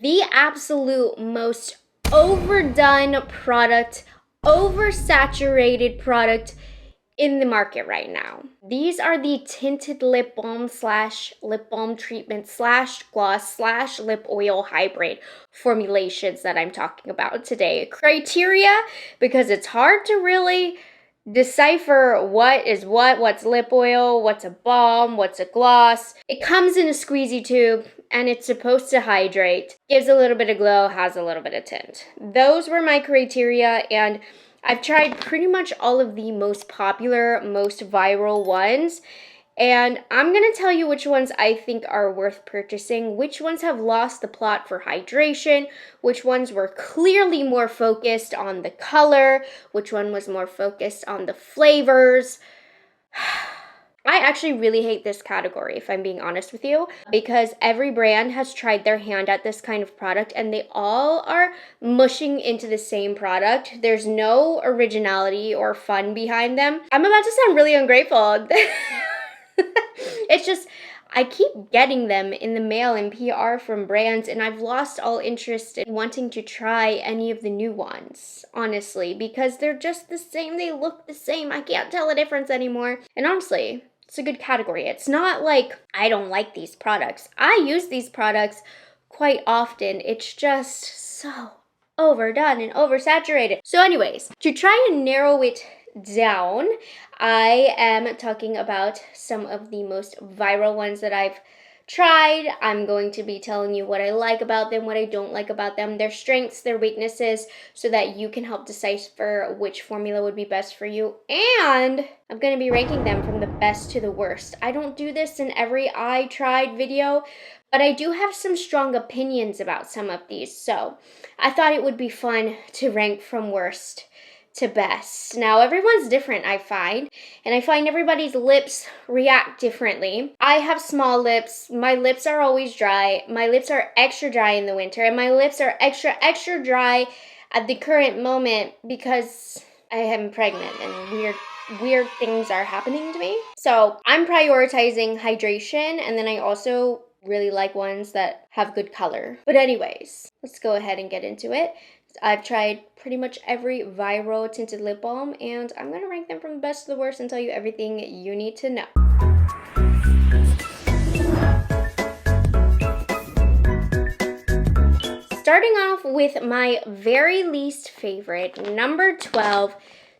The absolute most overdone product, oversaturated product in the market right now. These are the tinted lip balm slash lip balm treatment slash gloss slash lip oil hybrid formulations that I'm talking about today. Criteria, because it's hard to really decipher what is what's lip oil, what's a balm, what's a gloss. It comes in a squeezy tube and it's supposed to hydrate, gives a little bit of glow, has a little bit of tint. Those were my criteria, and I've tried pretty much all of the most popular, most viral ones, and I'm gonna tell you which ones I think are worth purchasing, which ones have lost the plot for hydration, which ones were clearly more focused on the color, which one was more focused on the flavors. I actually really hate this category, if I'm being honest with you, because every brand has tried their hand at this kind of product and they all are mushing into the same product. There's no originality or fun behind them. I'm about to sound really ungrateful. It's just, I keep getting them in the mail and PR from brands, and I've lost all interest in wanting to try any of the new ones, honestly, because they're just the same. They look the same. I can't tell a difference anymore. And honestly, it's a good category. It's not like I don't like these products. I use these products quite often. It's just so overdone and oversaturated. So anyways, to try and narrow it down, I am talking about some of the most viral ones that I've tried. I'm going to be telling you what I like about them, what I don't like about them, their strengths, their weaknesses, so that you can help decipher which formula would be best for you. And I'm going to be ranking them from the best to the worst. I don't do this in every I tried video, but I do have some strong opinions about some of these. So I thought it would be fun to rank from worst to best. Now, everyone's different, I find, and I find everybody's lips react differently. I have small lips. My lips are always dry. My lips are extra dry in the winter, and my lips are extra dry at the current moment because I am pregnant and weird things are happening to me. So I'm prioritizing hydration, and then I also really like ones that have good color. But anyways, let's go ahead and get into it. I've tried pretty much every viral tinted lip balm, and I'm going to rank them from the best to the worst and tell you everything you need to know. Starting off with my very least favorite, number 12,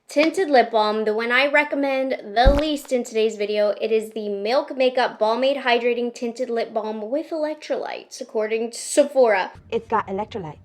tinted lip balm, the one I recommend the least in today's video. It is the Milk Makeup Balmaid Hydrating Tinted Lip Balm with Electrolytes, according to Sephora. It's got electrolytes.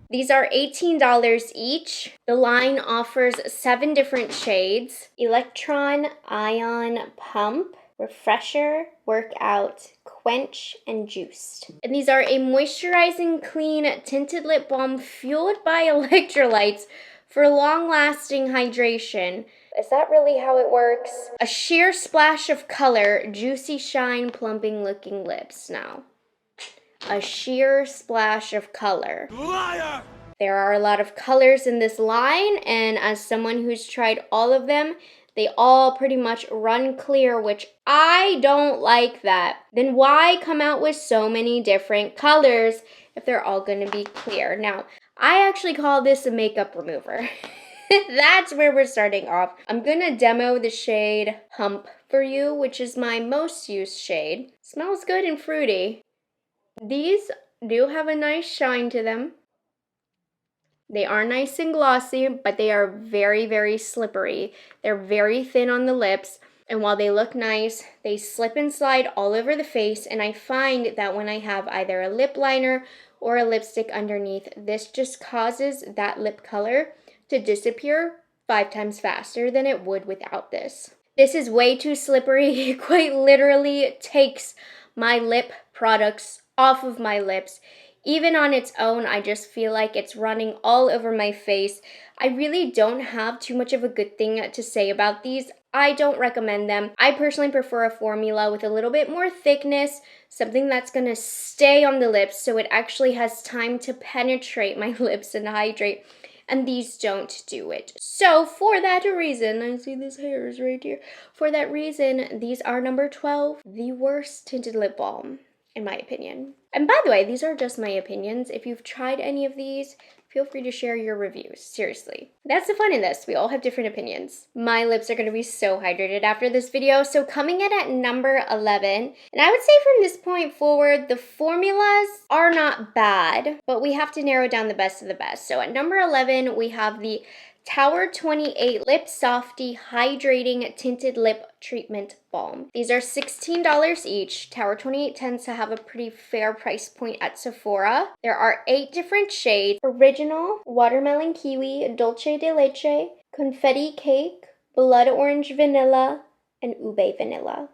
These are $18 each. The line offers 7 different shades: Electron, Ion, Pump, Refresher, Workout, Quench, and Juiced. And these are a moisturizing, clean, tinted lip balm fueled by electrolytes for long-lasting hydration. Is that really how it works? A sheer splash of color, juicy shine, plumping looking lips. Now, a sheer splash of color. Liar! There are a lot of colors in this line, and as someone who's tried all of them, they all pretty much run clear, which I don't like that. Then why come out with so many different colors if they're all going to be clear? Now, I actually call this a makeup remover. That's where we're starting off. I'm going to demo the shade Hump for you, which is my most used shade. Smells good and fruity. These do have a nice shine to them. They are nice and glossy, but they are very, very slippery. They're very thin on the lips, and while they look nice, they slip and slide all over the face, and I find that when I have either a lip liner or a lipstick underneath, this just causes that lip color to disappear 5 times faster than it would without this. This is way too slippery. It quite literally takes my lip products off of my lips. Even on its own, I just feel like it's running all over my face. I really don't have too much of a good thing to say about these. I don't recommend them. I personally prefer a formula with a little bit more thickness, something that's gonna stay on the lips so it actually has time to penetrate my lips and hydrate. And these don't do it. So for that reason, I see this hair is right here. For that reason, these are number 12, the worst tinted lip balm, in my opinion. And by the way, these are just my opinions. If you've tried any of these, feel free to share your reviews. Seriously. That's the fun in this. We all have different opinions. My lips are going to be so hydrated after this video. So coming in at number 11, and I would say from this point forward, the formulas are not bad, but we have to narrow down the best of the best. So at number 11, we have the Tower 28 Lip Softy Hydrating Tinted Lip Treatment Balm. These are $16 each. Tower 28 tends to have a pretty fair price point at Sephora. There are 8 different shades: Original, Watermelon Kiwi, Dulce de Leche, Confetti Cake, Blood Orange Vanilla, and Ube Vanilla.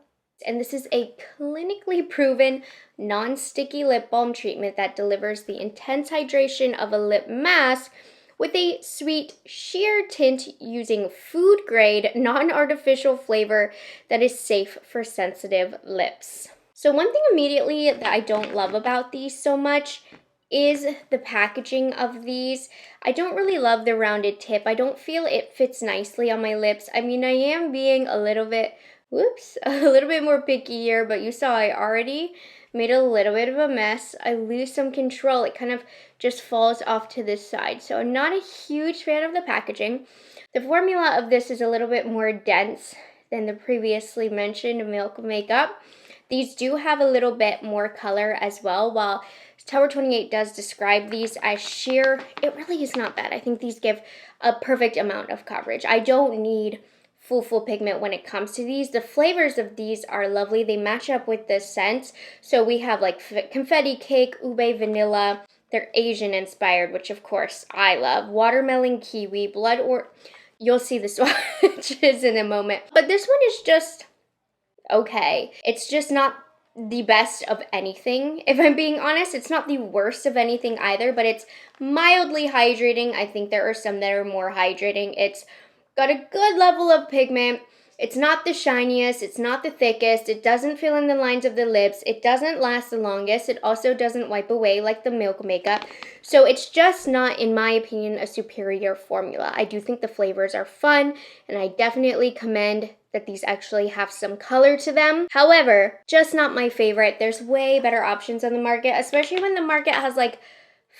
And this is a clinically proven non-sticky lip balm treatment that delivers the intense hydration of a lip mask with a sweet, sheer tint using food-grade, non-artificial flavor that is safe for sensitive lips. So one thing immediately that I don't love about these so much is the packaging of these. I don't really love the rounded tip. I don't feel it fits nicely on my lips. I mean, I am being a little bit, a little bit more picky here, but you saw I already made a little bit of a mess. I lose some control. It kind of just falls off to this side. So I'm not a huge fan of the packaging. The formula of this is a little bit more dense than the previously mentioned Milk Makeup. These do have a little bit more color as well. While Tower 28 does describe these as sheer, it really is not bad. I think these give a perfect amount of coverage. I don't need full pigment when it comes to these. The flavors of these are lovely. They match up with the scents. So we have like Confetti Cake, Ube Vanilla. They're Asian inspired, which of course I love. Watermelon Kiwi, Blood or you'll see the swatches in a moment. But this one is just okay. It's just not the best of anything. If I'm being honest, it's not the worst of anything either, but it's mildly hydrating. I think there are some that are more hydrating. It's got a good level of pigment. It's not the shiniest, it's not the thickest, it doesn't fill in the lines of the lips, it doesn't last the longest, it also doesn't wipe away like the Milk Makeup. So it's just not, in my opinion, a superior formula. I do think the flavors are fun, and I definitely commend that these actually have some color to them. However, just not my favorite. There's way better options on the market, especially when the market has like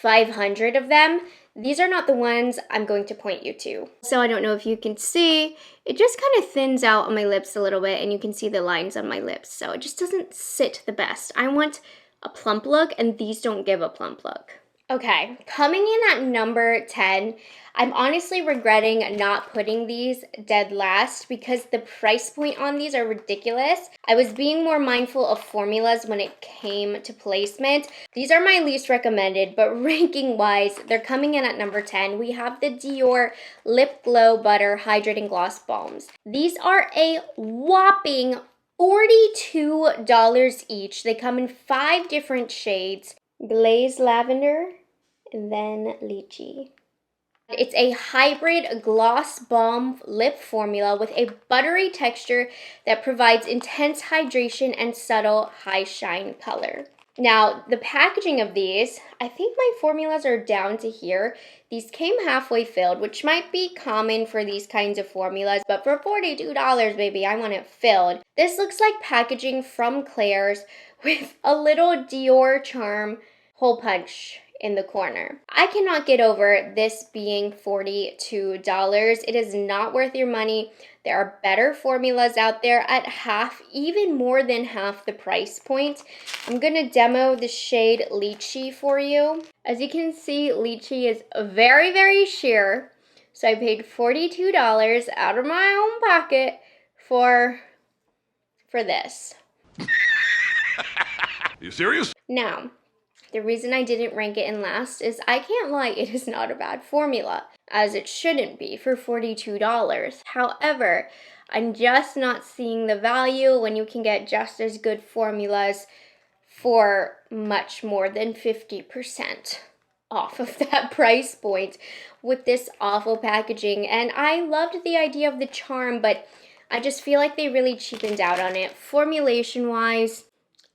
500 of them. These are not the ones I'm going to point you to. So I don't know if you can see, it just kind of thins out on my lips a little bit, and you can see the lines on my lips. So it just doesn't sit the best. I want a plump look, and these don't give a plump look. Okay, coming in at number 10, I'm honestly regretting not putting these dead last because the price point on these are ridiculous. I was being more mindful of formulas when it came to placement. These are my least recommended, but ranking wise, they're coming in at number 10. We have the Dior Lip Glow Butter Hydrating Gloss Balms. These are a whopping $42 each. They come in 5 different shades: Glaze Lavender, and then Lychee. It's a hybrid gloss balm lip formula with a buttery texture that provides intense hydration and subtle high shine color. Now, the packaging of these, I think my formulas are down to here. These came halfway filled, which might be common for these kinds of formulas, but for $42, baby, I want it filled. This looks like packaging from Claire's with a little Dior charm hole punch in the corner. I cannot get over this being $42. It is not worth your money. There are better formulas out there at half, even more than half the price point. I'm gonna demo the shade Lychee for you. As you can see, Lychee is very, very sheer. So I paid $42 out of my own pocket for this. You serious? Now, the reason I didn't rank it in last is I can't lie, it is not a bad formula, as it shouldn't be for $42. However, I'm just not seeing the value when you can get just as good formulas for much more than 50% off of that price point with this awful packaging. And I loved the idea of the charm, but I just feel like they really cheapened out on it. Formulation-wise,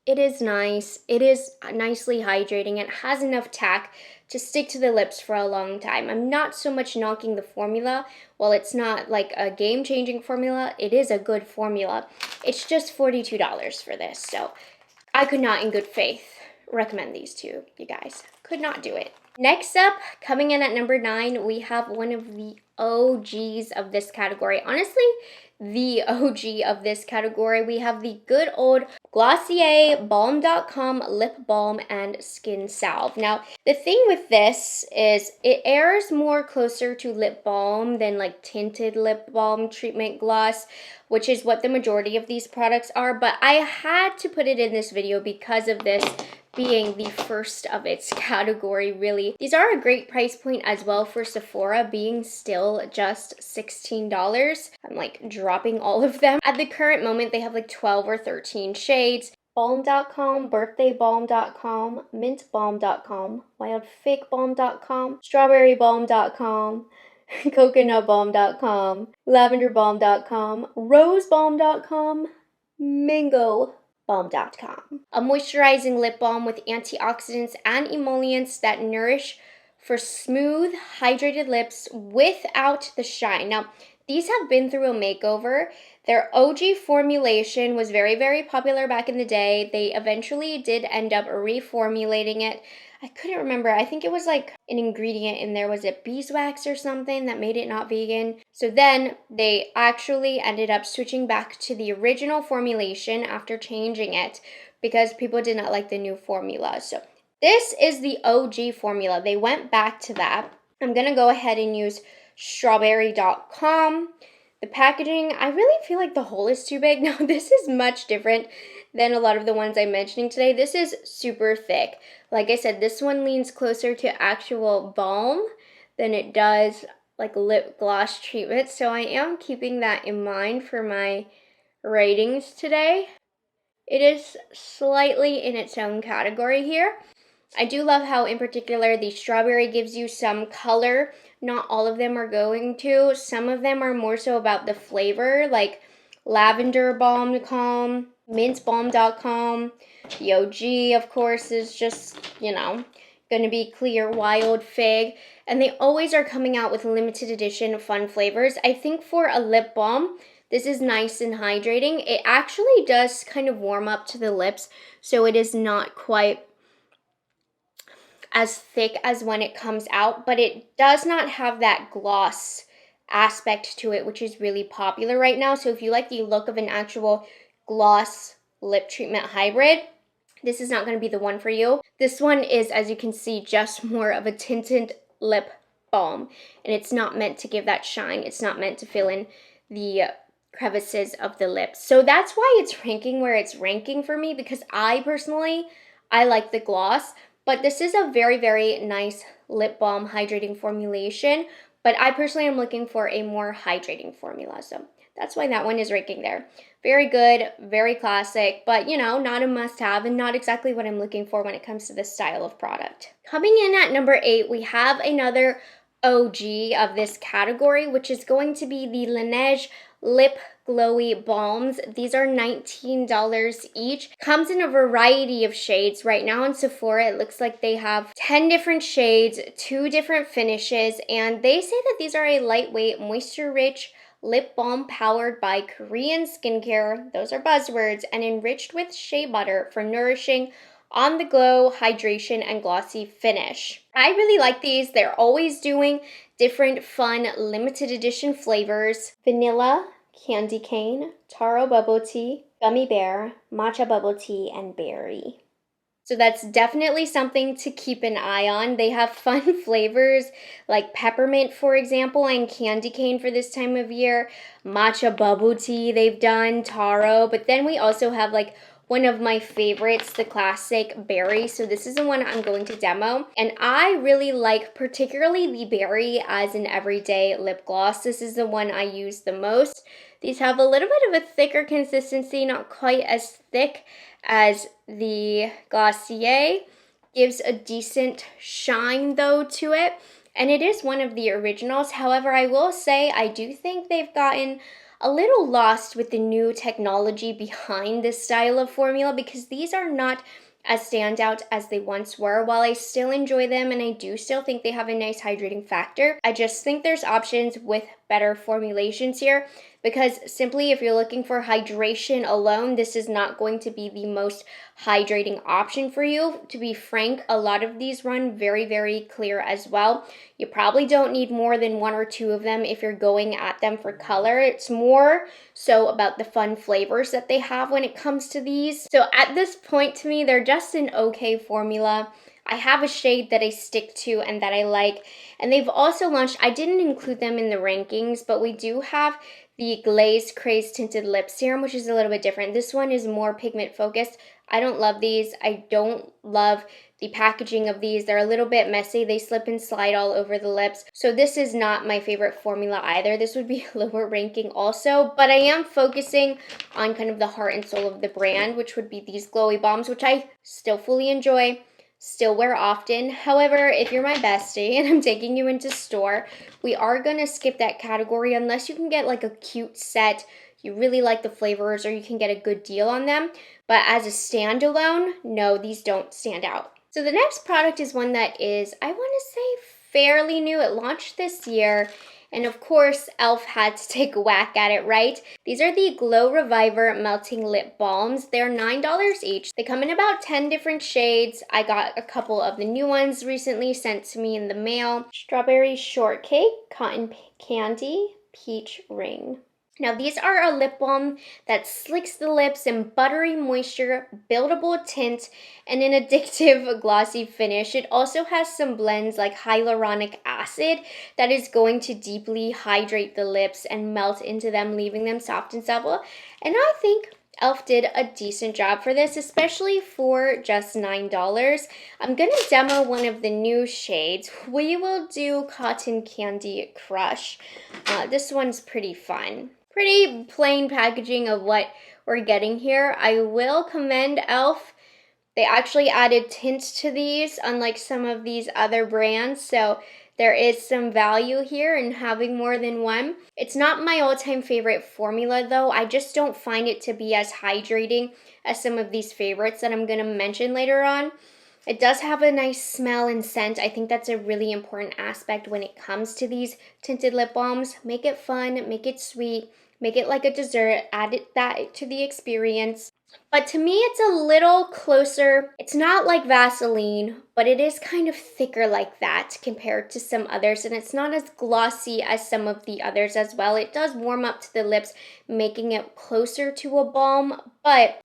it is nice. It is nicely hydrating. It has enough tack to stick to the lips for a long time. I'm not so much knocking the formula. While it's not like a game-changing formula, it is a good formula. It's just $42 for this, so I could not in good faith recommend these two, you guys. Could not do it. Next up, coming in at number 9, we have one of the OGs of this category. Honestly, the OG of this category. We have the good old Glossier BALM.com lip balm and skin salve. Now, the thing with this is it airs more closer to lip balm than like tinted lip balm treatment gloss, which is what the majority of these products are, but I had to put it in this video because of this being the first of its category, really. These are a great price point as well for Sephora, being still just $16. I'm like dropping all of them. At the current moment, they have like 12 or 13 shades. BALM.com, BirthdayBalm.com, MintBalm.com, WildFigBalm.com, StrawberryBalm.com, CoconutBalm.com, LavenderBalm.com, RoseBalm.com, MangoBalm.com. A moisturizing lip balm with antioxidants and emollients that nourish for smooth, hydrated lips without the shine. Now, these have been through a makeover. Their OG formulation was very, very popular back in the day. They eventually did end up reformulating it. I couldn't remember. I think it was like an ingredient in there. Was it beeswax or something that made it not vegan? So then they actually ended up switching back to the original formulation after changing it because people did not like the new formula. So this is the OG formula. They went back to that. I'm going to go ahead and use strawberry.com. The packaging, I really feel like the hole is too big. Now, this is much different than a lot of the ones I'm mentioning today. This is super thick. Like I said, this one leans closer to actual balm than it does like lip gloss treatment. So I am keeping that in mind for my ratings today. It is slightly in its own category here. I do love how, in particular, the strawberry gives you some color. Not all of them are going to. Some of them are more so about the flavor, like LavenderBalm.com, MintBalm.com. The OG, of course, is just, you know, going to be clear wild fig. And they always are coming out with limited edition fun flavors. I think for a lip balm, this is nice and hydrating. It actually does kind of warm up to the lips, so it is not quite as thick as when it comes out, but it does not have that gloss aspect to it, which is really popular right now. So if you like the look of an actual gloss lip treatment hybrid, this is not going to be the one for you. This one is, as you can see, just more of a tinted lip balm, and it's not meant to give that shine. It's not meant to fill in the crevices of the lips. So that's why it's ranking where it's ranking for me, because I personally like the gloss. But this is a very, very nice lip balm hydrating formulation. But I personally am looking for a more hydrating formula. So that's why that one is ranking there. Very good, very classic, but you know, not a must-have and not exactly what I'm looking for when it comes to this style of product. Coming in at number 8, we have another OG of this category, which is going to be the Laneige Lip Glowy Balms. These are $19 each. Comes in a variety of shades. Right now in Sephora, it looks like they have 10 different shades, 2 different finishes, and they say that these are a lightweight, moisture-rich lip balm powered by Korean skincare, those are buzzwords, and enriched with shea butter for nourishing on-the-glow hydration and glossy finish. I really like these. They're always doing different fun limited edition flavors. Vanilla, candy cane, taro bubble tea, gummy bear, matcha bubble tea, and berry. So that's definitely something to keep an eye on. They have fun flavors like peppermint, for example, and candy cane for this time of year. Matcha bubble tea they've done, taro. But then we also have like one of my favorites, the classic berry. So this is the one I'm going to demo. And I really like particularly the berry as an everyday lip gloss. This is the one I use the most. These have a little bit of a thicker consistency, not quite as thick as the Glossier. Gives a decent shine though to it. And it is one of the originals. However, I will say I do think they've gotten a little lost with the new technology behind this style of formula, because these are not as standout as they once were. While I still enjoy them and I do still think they have a nice hydrating factor, I just think there's options with better formulations here, because simply if you're looking for hydration alone, this is not going to be the most hydrating option for you. To be frank, a lot of these run very, very clear as well. You probably don't need more than 1 or 2 of them if you're going at them for color. It's more so about the fun flavors that they have when it comes to these. So at this point, to me, they're just an okay formula. I have a shade that I stick to and that I like, and they've also launched, I didn't include them in the rankings, but we do have the Glaze Craze Tinted Lip Serum, which is a little bit different. This one is more pigment focused. I don't love these. I don't love the packaging of these. They're a little bit messy. They slip and slide all over the lips. So this is not my favorite formula either. This would be a lower ranking also, but I am focusing on kind of the heart and soul of the brand, which would be these glowy balms, which I still fully enjoy, still wear often. However, if you're my bestie and I'm taking you into store, we are gonna skip that category unless you can get like a cute set, you really like the flavors, or you can get a good deal on them. But as a standalone, no, these don't stand out. So the next product is one that is, I wanna say, fairly new. It launched this year. And of course, e.l.f. had to take a whack at it, right? These are the Glow Reviver Melting Lip Balms. They're $9 each. They come in about 10 different shades. I got a couple of the new ones recently sent to me in the mail. Strawberry Shortcake, Cotton Candy, Peach Ring. Now these are a lip balm that slicks the lips in buttery moisture, buildable tint, and an addictive glossy finish. It also has some blends like hyaluronic acid that is going to deeply hydrate the lips and melt into them, leaving them soft and supple. And I think e.l.f. did a decent job for this, especially for just $9. I'm gonna demo one of the new shades. We will do Cotton Candy Crush. This one's pretty fun. Pretty plain packaging of what we're getting here. I will commend e.l.f. They actually added tint to these, unlike some of these other brands, so there is some value here in having more than one. It's not my all-time favorite formula though. I just don't find it to be as hydrating as some of these favorites that I'm gonna mention later on. It does have a nice smell and scent. I think that's a really important aspect when it comes to these tinted lip balms. Make it fun, make it sweet, make it like a dessert, add that to the experience. But to me, it's a little closer. It's not like Vaseline, but it is kind of thicker like that compared to some others, and it's not as glossy as some of the others as well. It does warm up to the lips, making it closer to a balm, but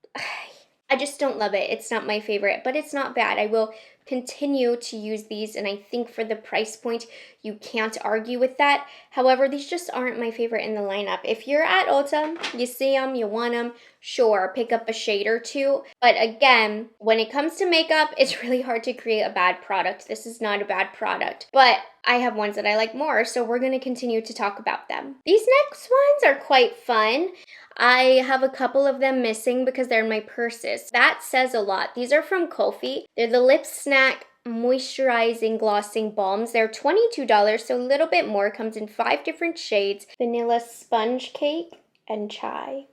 I just don't love it. It's not my favorite, but it's not bad. I will continue to use these, and I think for the price point, you can't argue with that. However, these just aren't my favorite in the lineup. If you're at Ulta, you see them, you want them, sure, pick up a shade or two. But again, when it comes to makeup, it's really hard to create a bad product. This is not a bad product, but I have ones that I like more, so we're gonna continue to talk about them. These next ones are quite fun. I have a couple of them missing because they're in my purses. That says a lot. These are from Kulfi. They're the Lip Snack Moisturizing Glossing Balms. They're $22, so a little bit more. Comes in 5 different shades: Vanilla Sponge Cake and Chai.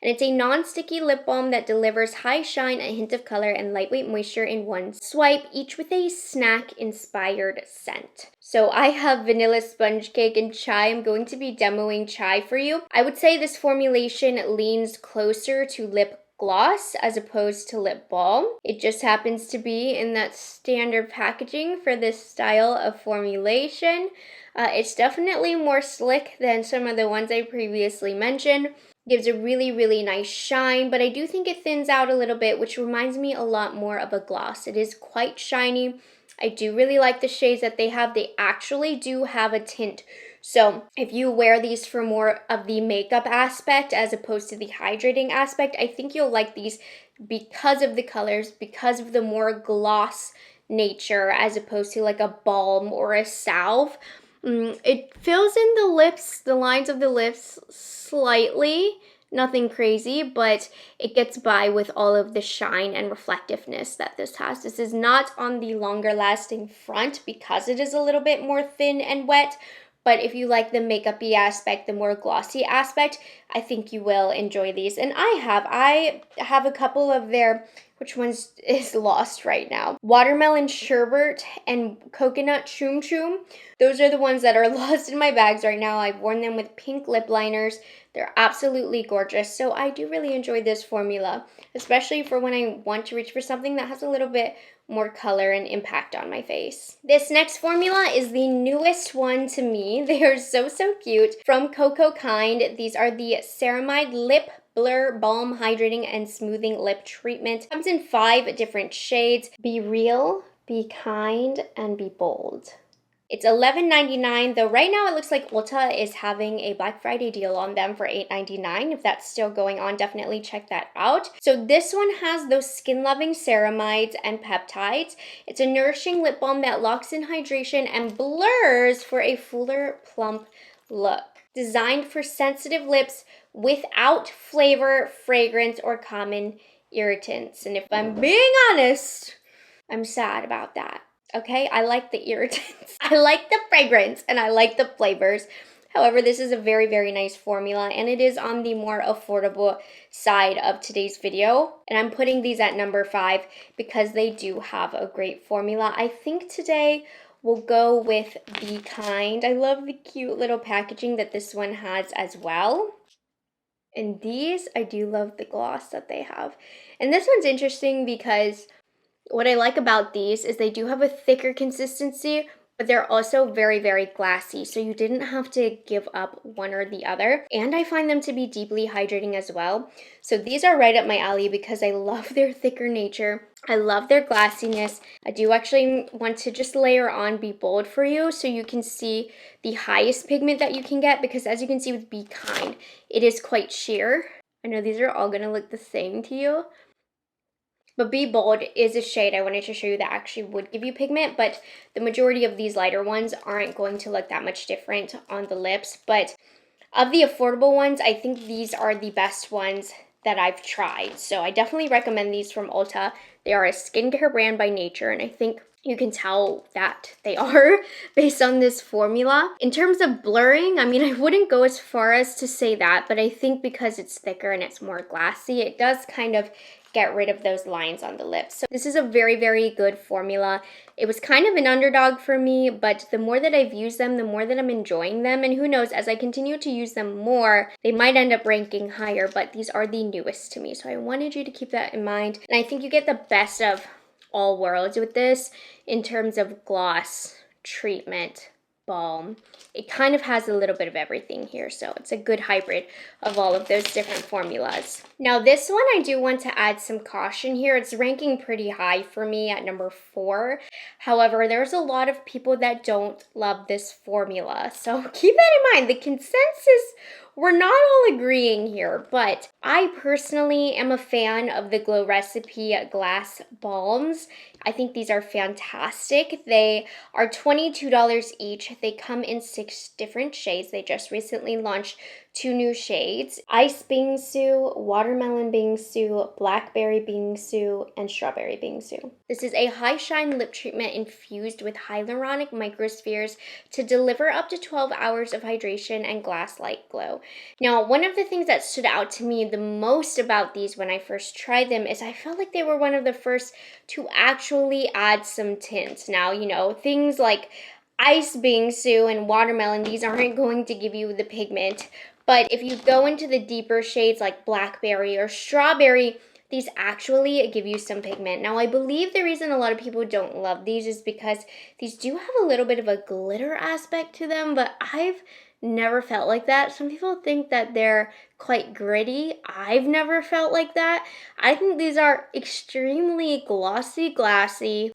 And it's a non-sticky lip balm that delivers high shine, a hint of color, and lightweight moisture in one swipe, each with a snack-inspired scent. So I have Vanilla Sponge Cake and Chai. I'm going to be demoing Chai for you. I would say this formulation leans closer to lip gloss as opposed to lip balm. It just happens to be in that standard packaging for this style of formulation. It's definitely more slick than some of the ones I previously mentioned. Gives a really, really nice shine, but I do think it thins out a little bit, which reminds me a lot more of a gloss. It is quite shiny. I do really like the shades that they have. They actually do have a tint. So if you wear these for more of the makeup aspect as opposed to the hydrating aspect, I think you'll like these because of the colors, because of the more gloss nature as opposed to like a balm or a salve. It fills in the lips, the lines of the lips slightly, nothing crazy, but it gets by with all of the shine and reflectiveness that this has. This is not on the longer lasting front because it is a little bit more thin and wet, But if you like the makeup-y aspect, the more glossy aspect, I think you will enjoy these. And I have a couple of their, which one's is lost right now? Watermelon Sherbet and Coconut Choom Choom. Those are the ones that are lost in my bags right now. I've worn them with pink lip liners. They're absolutely gorgeous. So I do really enjoy this formula, especially for when I want to reach for something that has a little bit more color and impact on my face. This next formula is the newest one to me. They are so cute. From Cocokind, these are the Ceramide Lip Blur Balm Hydrating and Smoothing Lip Treatment. Comes in 5 different shades. Be Real, Be Kind, and Be Bold. It's $11.99, though right now it looks like Ulta is having a Black Friday deal on them for $8.99. If that's still going on, definitely check that out. So this one has those skin-loving ceramides and peptides. It's a nourishing lip balm that locks in hydration and blurs for a fuller, plump look. Designed for sensitive lips without flavor, fragrance, or common irritants. And if I'm being honest, I'm sad about that. Okay, I like the irritants. I like the fragrance and I like the flavors. However, this is a very nice formula and it is on the more affordable side of today's video. And I'm putting these at number 5 because they do have a great formula. I think today we'll go with Be Kind. I love the cute little packaging that this one has as well. And these, I do love the gloss that they have. And this one's interesting because what I like about these is they do have a thicker consistency, but they're also very glassy, so you didn't have to give up one or the other. And I find them to be deeply hydrating as well. So these are right up my alley because I love their thicker nature. I love their glassiness. I do actually want to just layer on Be Bold for you so you can see the highest pigment that you can get, because as you can see with Be Kind, it is quite sheer. I know these are all gonna look the same to you, but Be Bold is a shade I wanted to show you that actually would give you pigment, but the majority of these lighter ones aren't going to look that much different on the lips. But of the affordable ones, I think these are the best ones that I've tried. So I definitely recommend these from Ulta. They are a skincare brand by nature, and I think you can tell that they are based on this formula. In terms of blurring, I mean, I wouldn't go as far as to say that, but I think because it's thicker and it's more glassy, it does kind of get rid of those lines on the lips. So this is a very good formula. It was kind of an underdog for me, but the more that I've used them, the more that I'm enjoying them. And who knows, as I continue to use them more, they might end up ranking higher, but these are the newest to me. So I wanted you to keep that in mind. And I think you get the best of all worlds with this in terms of gloss, treatment, balm. It kind of has a little bit of everything here, so it's a good hybrid of all of those different formulas. Now this one, I do want to add some caution here. It's ranking pretty high for me at number 4. However, there's a lot of people that don't love this formula, so keep that in mind. The consensus, we're not all agreeing here, but I personally am a fan of the Glow Recipe glass balms. I think these are fantastic. They are $22 each. They come in 6 different shades. They just recently launched 2 new shades: Ice Bingsu, Watermelon Bingsu, Blackberry Bingsu, and Strawberry Bingsu. This is a high shine lip treatment infused with hyaluronic microspheres to deliver up to 12 hours of hydration and glass-like glow. Now, one of the things that stood out to me the most about these when I first tried them is I felt like they were one of the first to actually add some tint. Now, you know, things like Ice Bingsu and Watermelon, these aren't going to give you the pigment. But if you go into the deeper shades like Blackberry or Strawberry, these actually give you some pigment. Now, I believe the reason a lot of people don't love these is because these do have a little bit of a glitter aspect to them, but I've never felt like that. Some people think that they're quite gritty. I've never felt like that. I think these are extremely glassy.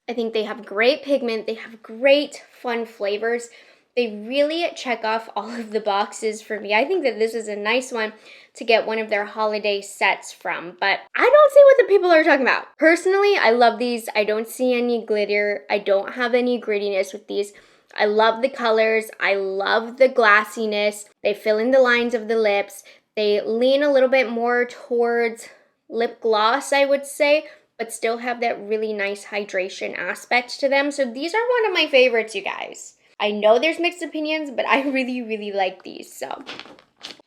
I think they have great pigment. They have great fun flavors. They really check off all of the boxes for me. I think that this is a nice one to get one of their holiday sets from, but I don't see what the people are talking about. Personally, I love these. I don't see any glitter. I don't have any grittiness with these. I love the colors. I love the glassiness. They fill in the lines of the lips. They lean a little bit more towards lip gloss, I would say, but still have that really nice hydration aspect to them. So these are one of my favorites, you guys. I know there's mixed opinions, but I really, really like these. So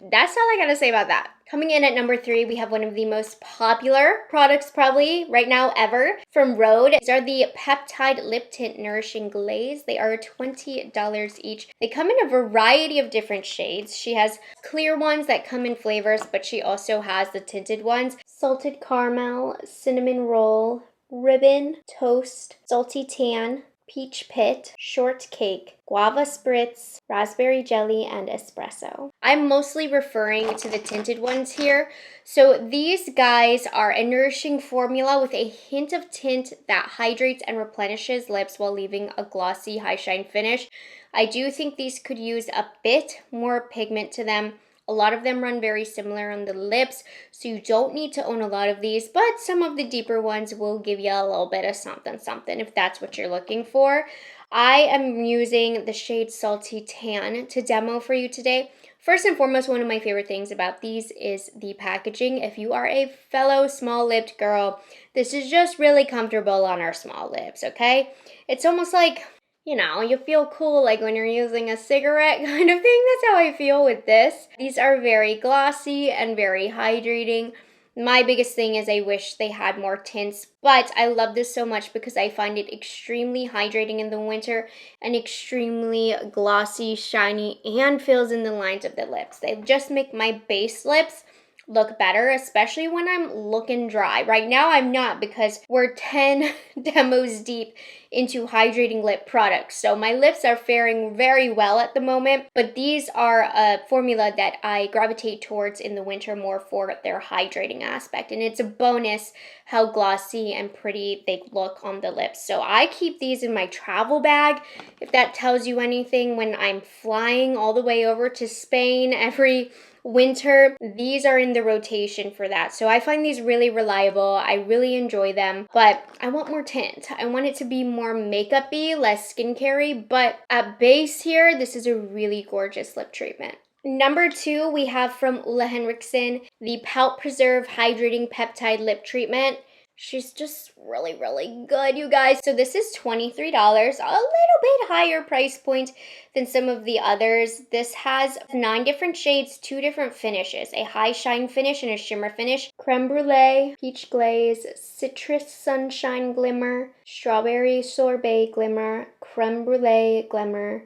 that's all I gotta say about that. Coming in at number 3, we have one of the most popular products probably right now ever from Rhode. These are the Peptide Lip Tint Nourishing Glaze. They are $20 each. They come in a variety of different shades. She has clear ones that come in flavors, but she also has the tinted ones. Salted Caramel, Cinnamon Roll, Ribbon, Toast, Salty Tan, Peach Pit, Shortcake, Guava Spritz, Raspberry Jelly, and Espresso. I'm mostly referring to the tinted ones here. So these guys are a nourishing formula with a hint of tint that hydrates and replenishes lips while leaving a glossy high shine finish. I do think these could use a bit more pigment to them. A lot of them run very similar on the lips, so you don't need to own a lot of these, but some of the deeper ones will give you a little bit of something, something if that's what you're looking for. I am using the shade Salty Tan to demo for you today. First and foremost, one of my favorite things about these is the packaging. If you are a fellow small-lipped girl, this is just really comfortable on our small lips, okay? It's almost like, you know, you feel cool like when you're using a cigarette kind of thing. That's how I feel with this. These are very glossy and very hydrating. My biggest thing is I wish they had more tints, but I love this so much because I find it extremely hydrating in the winter and extremely glossy, shiny, and fills in the lines of the lips. They just make my base lips look better, especially when I'm looking dry. Right now I'm not because we're 10 demos deep into hydrating lip products. So my lips are faring very well at the moment, but these are a formula that I gravitate towards in the winter more for their hydrating aspect. And it's a bonus how glossy and pretty they look on the lips. So I keep these in my travel bag. If that tells you anything, when I'm flying all the way over to Spain every winter, these are in the rotation for that. So I find these really reliable. I really enjoy them, but I want more tint. I want it to be more makeup-y, less skincare-y, but at base here, this is a really gorgeous lip treatment. Number 2, we have from Ole Henriksen, the Pout Preserve Hydrating Peptide Lip Treatment. She's just really, really good, you guys. So this is $23, a little bit higher price point than some of the others. This has 9 different shades, 2 different finishes, a high shine finish and a shimmer finish, creme brulee, peach glaze, citrus sunshine glimmer, strawberry sorbet glimmer, creme brulee glimmer,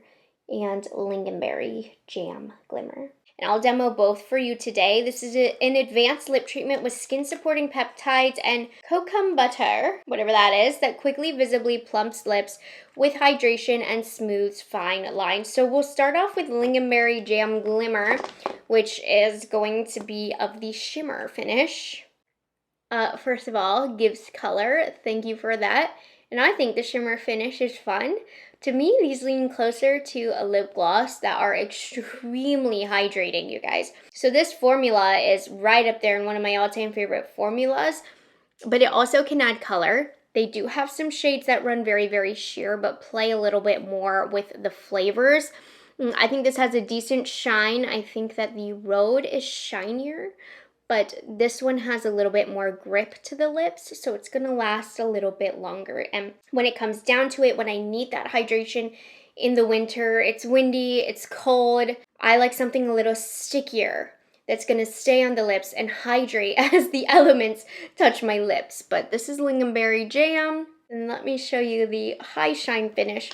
and lingonberry jam glimmer. And I'll demo both for you today. This is an advanced lip treatment with skin-supporting peptides and cocoa butter, whatever that is, that quickly visibly plumps lips with hydration and smooths fine lines. So we'll start off with lingonberry jam glimmer, which is going to be of the shimmer finish. First of all, gives color. Thank you for that. And I think the shimmer finish is fun. To me, these lean closer to a lip gloss that are extremely hydrating, you guys. So this formula is right up there in one of my all-time favorite formulas, but it also can add color. They do have some shades that run very, very sheer, but play a little bit more with the flavors. I think this has a decent shine. I think that the Rhode is shinier, but this one has a little bit more grip to the lips, so it's gonna last a little bit longer. And when it comes down to it, when I need that hydration in the winter, it's windy, it's cold, I like something a little stickier that's gonna stay on the lips and hydrate as the elements touch my lips. But this is lingonberry jam, and let me show you the high shine finish.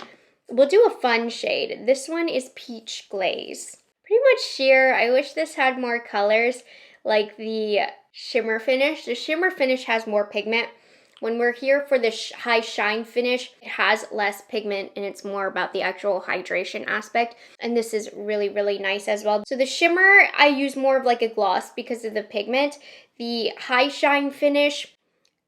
We'll do a fun shade. This one is peach glaze. Pretty much sheer. I wish this had more colors like the shimmer finish. The shimmer finish has more pigment. When we're here for the high shine finish, it has less pigment and it's more about the actual hydration aspect. And this is really, really nice as well. So the shimmer, I use more of like a gloss because of the pigment. The high shine finish,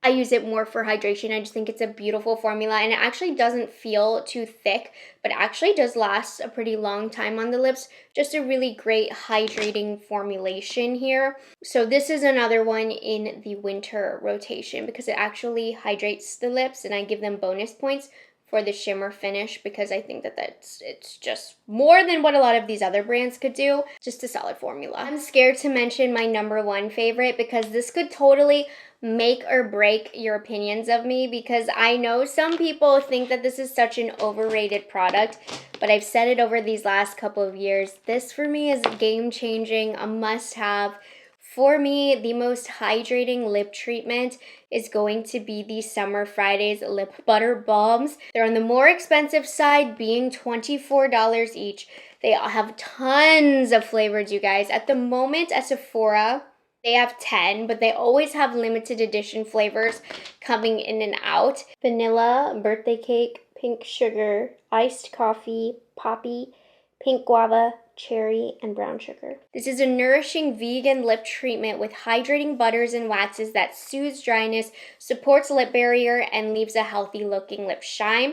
I use it more for hydration. I just think it's a beautiful formula, and it actually doesn't feel too thick, but actually does last a pretty long time on the lips. Just a really great hydrating formulation here. So this is another one in the winter rotation because it actually hydrates the lips, and I give them bonus points for the shimmer finish because I think that it's just more than what a lot of these other brands could do. Just a solid formula. I'm scared to mention my #1 favorite because this could totally make or break your opinions of me, because I know some people think that this is such an overrated product, but I've said it over these last couple of years. This for me is game-changing, a must-have. For me, the most hydrating lip treatment is going to be the Summer Fridays Lip Butter Balms. They're on the more expensive side, being $24 each. They all have tons of flavors, you guys. At the moment at Sephora, they have 10, but they always have limited edition flavors coming in and out. Vanilla, birthday cake, pink sugar, iced coffee, poppy, pink guava, cherry, and brown sugar. This is a nourishing vegan lip treatment with hydrating butters and waxes that soothes dryness, supports lip barrier, and leaves a healthy looking lip shine.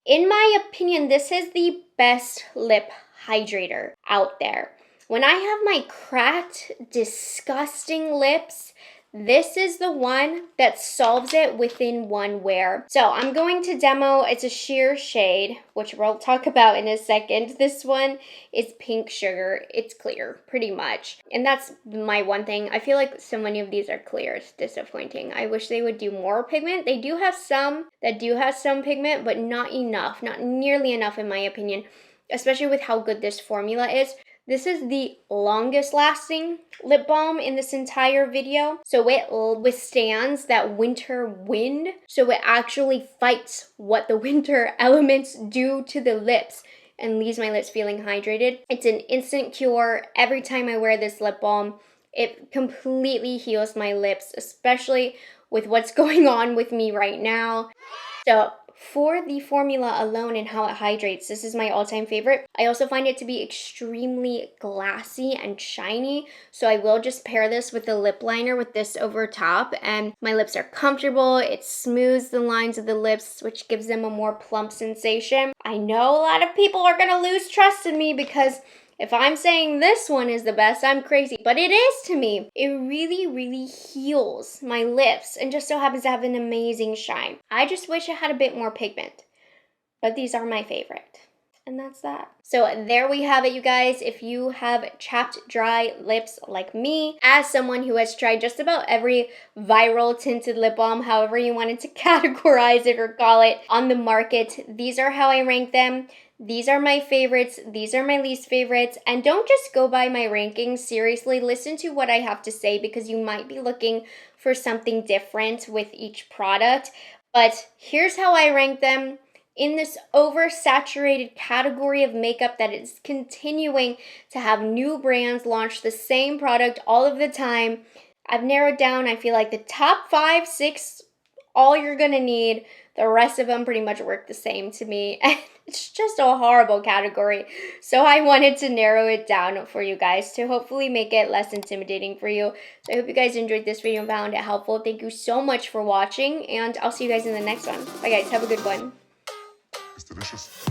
In my opinion, this is the best lip hydrator out there. When I have my cracked, disgusting lips, this is the one that solves it within one wear. So I'm going to demo, it's a sheer shade, which we'll talk about in a second. This one is pink sugar. It's clear, pretty much. And that's my one thing. I feel like so many of these are clear. It's disappointing. I wish they would do more pigment. They do have some that do have some pigment, but not enough, not nearly enough in my opinion, especially with how good this formula is. This is the longest lasting lip balm in this entire video. So it withstands that winter wind. So it actually fights what the winter elements do to the lips and leaves my lips feeling hydrated. It's an instant cure. Every time I wear this lip balm, it completely heals my lips, especially with what's going on with me right now. So for the formula alone and how it hydrates, this is my all-time favorite. I also find it to be extremely glassy and shiny, so I will just pair this with the lip liner with this over top, and my lips are comfortable. It smooths the lines of the lips, which gives them a more plump sensation. I know a lot of people are gonna lose trust in me because if I'm saying this one is the best, I'm crazy, but it is to me. It really, really heals my lips and just so happens to have an amazing shine. I just wish it had a bit more pigment, but these are my favorite. And that's that. So there we have it, you guys. If you have chapped, dry lips like me, as someone who has tried just about every viral tinted lip balm, however you wanted to categorize it or call it, on the market, these are how I rank them. These are my favorites. These are my least favorites. And don't just go by my rankings. Seriously, listen to what I have to say because you might be looking for something different with each product. But here's how I rank them. In this oversaturated category of makeup that is continuing to have new brands launch the same product all of the time, I've narrowed down, I feel like the top 5, 6, all you're gonna need. The rest of them pretty much work the same to me. And it's just a horrible category. So I wanted to narrow it down for you guys to hopefully make it less intimidating for you. So I hope you guys enjoyed this video and found it helpful. Thank you so much for watching, and I'll see you guys in the next one. Bye guys, have a good one. It's delicious.